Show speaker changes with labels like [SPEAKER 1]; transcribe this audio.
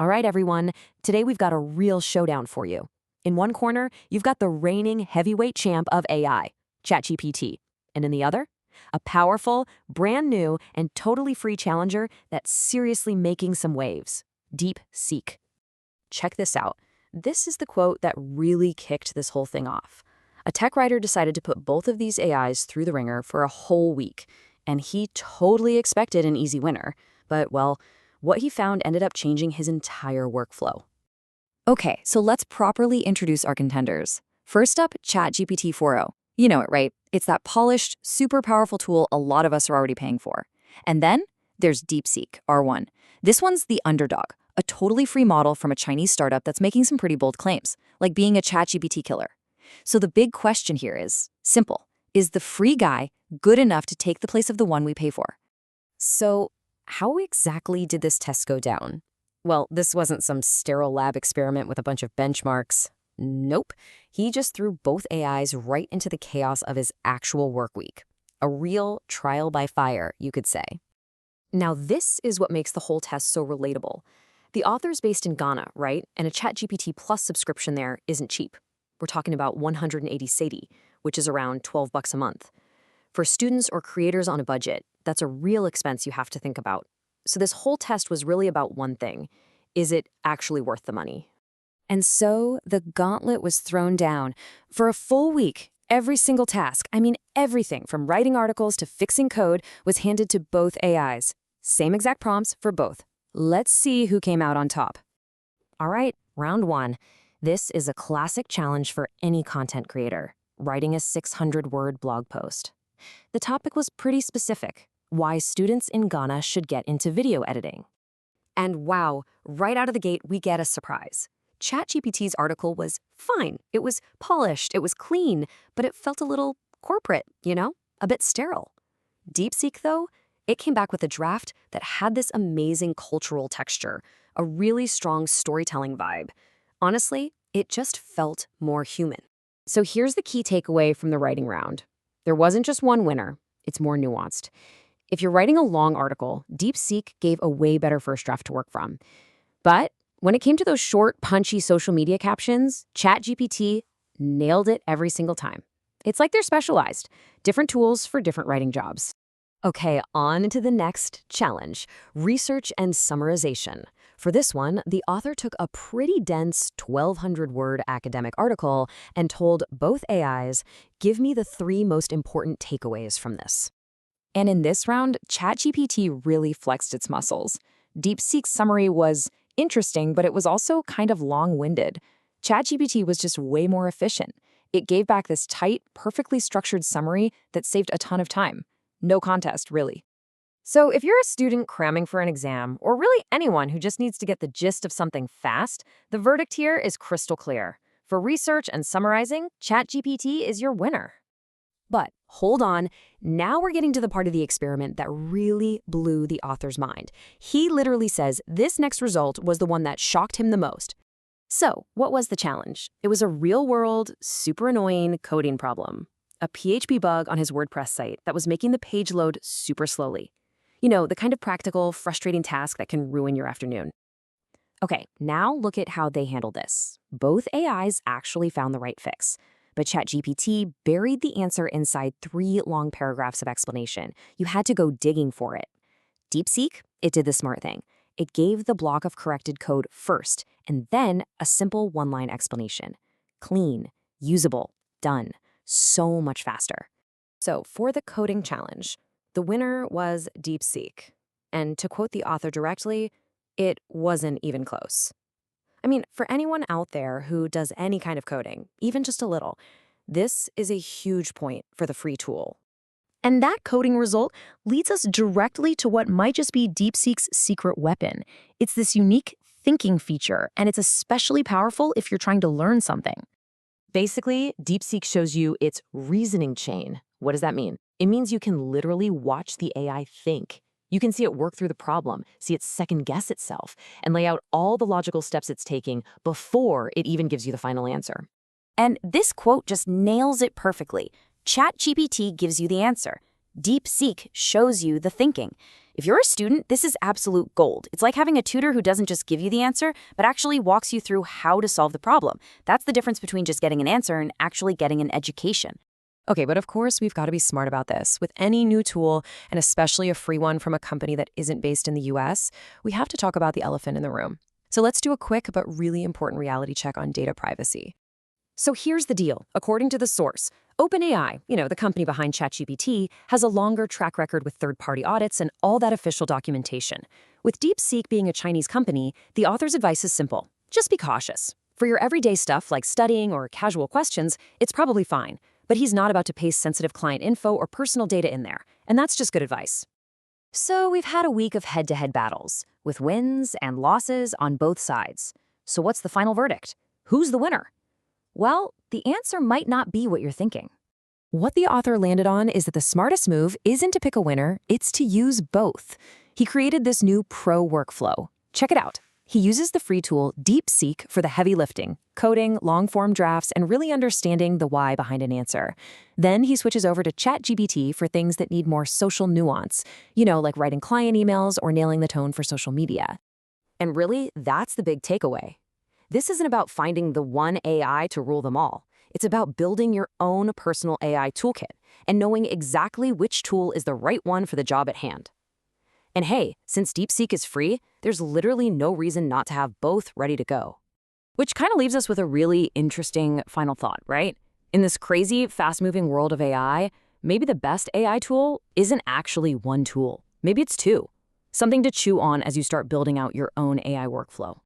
[SPEAKER 1] All right, everyone, today we've got a real showdown for you. In one corner, you've got the reigning heavyweight champ of AI, ChatGPT. And in the other, a powerful, brand new, and totally free challenger that's seriously making some waves, DeepSeek. Check this out. This is the quote that really kicked this whole thing off. A tech writer decided to put both of these AIs through the ringer for a whole week, and he totally expected an easy winner. But, well, what he found ended up changing his entire workflow. Okay, so let's properly introduce our contenders. First up, ChatGPT 4.0. You know it, right? It's that polished, super powerful tool a lot of us are already paying for. And then there's DeepSeek, R1. This one's the underdog, a totally free model from a Chinese startup that's making some pretty bold claims, like being a ChatGPT killer. So the big question here is simple. Is the free guy good enough to take the place of the one we pay for? So how exactly did this test go down? Well, this wasn't some sterile lab experiment with a bunch of benchmarks. Nope. He just threw both AIs right into the chaos of his actual work week. A real trial by fire, you could say. Now, this is what makes the whole test so relatable. The author's based in Ghana, right? And a ChatGPT Plus subscription there isn't cheap. We're talking about 180 cedi, which is around $12 a month. For students or creators on a budget, that's a real expense you have to think about. So this whole test was really about one thing. Is it actually worth the money? And so the gauntlet was thrown down. For a full week, every single task, everything from writing articles to fixing code, was handed to both AIs. Same exact prompts for both. Let's see who came out on top. All right, round one. This is a classic challenge for any content creator, writing a 600-word blog post. The topic was pretty specific: why students in Ghana should get into video editing. And wow, right out of the gate, we get a surprise. ChatGPT's article was fine. It was polished, it was clean, but it felt a little corporate, a bit sterile. DeepSeek, though, it came back with a draft that had this amazing cultural texture, a really strong storytelling vibe. Honestly, it just felt more human. So here's the key takeaway from the writing round. There wasn't just one winner. It's more nuanced. If you're writing a long article, DeepSeek gave a way better first draft to work from. But when it came to those short, punchy social media captions, ChatGPT nailed it every single time. It's like they're specialized. Different tools for different writing jobs. Okay, on to the next challenge, research and summarization. For this one, the author took a pretty dense 1,200-word academic article and told both AIs, give me the 3 most important takeaways from this. And in this round, ChatGPT really flexed its muscles. DeepSeek's summary was interesting, but it was also kind of long-winded. ChatGPT was just way more efficient. It gave back this tight, perfectly structured summary that saved a ton of time. No contest, really. So if you're a student cramming for an exam, or really anyone who just needs to get the gist of something fast, the verdict here is crystal clear. For research and summarizing, ChatGPT is your winner. But hold on, now we're getting to the part of the experiment that really blew the author's mind. He literally says this next result was the one that shocked him the most. So, what was the challenge? It was a real-world, super annoying coding problem. A PHP bug on his WordPress site that was making the page load super slowly. You know, the kind of practical, frustrating task that can ruin your afternoon. Okay, now look at how they handled this. Both AIs actually found the right fix. But ChatGPT buried the answer inside 3 long paragraphs of explanation. You had to go digging for it. DeepSeek, it did the smart thing. It gave the block of corrected code first, and then a simple one-line explanation. Clean, usable, done. So much faster. So for the coding challenge, the winner was DeepSeek. And to quote the author directly, it wasn't even close. For anyone out there who does any kind of coding, even just a little, this is a huge point for the free tool. And that coding result leads us directly to what might just be DeepSeek's secret weapon. It's this unique thinking feature, and it's especially powerful if you're trying to learn something. Basically, DeepSeek shows you its reasoning chain. What does that mean? It means you can literally watch the AI think. You can see it work through the problem, see it second-guess itself, and lay out all the logical steps it's taking before it even gives you the final answer. And this quote just nails it perfectly. ChatGPT gives you the answer.
[SPEAKER 2] DeepSeek shows you the thinking. If you're a student, this is absolute gold. It's like having a tutor who doesn't just give you the answer, but actually walks you through how to solve the problem. That's the difference between just getting an answer and actually getting an education.
[SPEAKER 1] Okay, but of course, we've got to be smart about this. With any new tool, and especially a free one from a company that isn't based in the US, we have to talk about the elephant in the room. So let's do a quick but really important reality check on data privacy. So here's the deal. According to the source, OpenAI, the company behind ChatGPT, has a longer track record with third-party audits and all that official documentation. With DeepSeek being a Chinese company, the author's advice is simple. Just be cautious. For your everyday stuff like studying or casual questions, it's probably fine. But he's not about to paste sensitive client info or personal data in there, and that's just good advice. So we've had a week of head-to-head battles, with wins and losses on both sides. So what's the final verdict? Who's the winner? Well, the answer might not be what you're thinking. What the author landed on is that the smartest move isn't to pick a winner, it's to use both. He created this new pro workflow. Check it out. He uses the free tool DeepSeek for the heavy lifting, coding, long-form drafts, and really understanding the why behind an answer. Then he switches over to ChatGPT for things that need more social nuance, like writing client emails or nailing the tone for social media. And really, that's the big takeaway. This isn't about finding the one AI to rule them all. It's about building your own personal AI toolkit and knowing exactly which tool is the right one for the job at hand. And hey, since DeepSeek is free, there's literally no reason not to have both ready to go. Which kind of leaves us with a really interesting final thought, right? In this crazy, fast-moving world of AI, maybe the best AI tool isn't actually one tool. Maybe it's two. Something to chew on as you start building out your own AI workflow.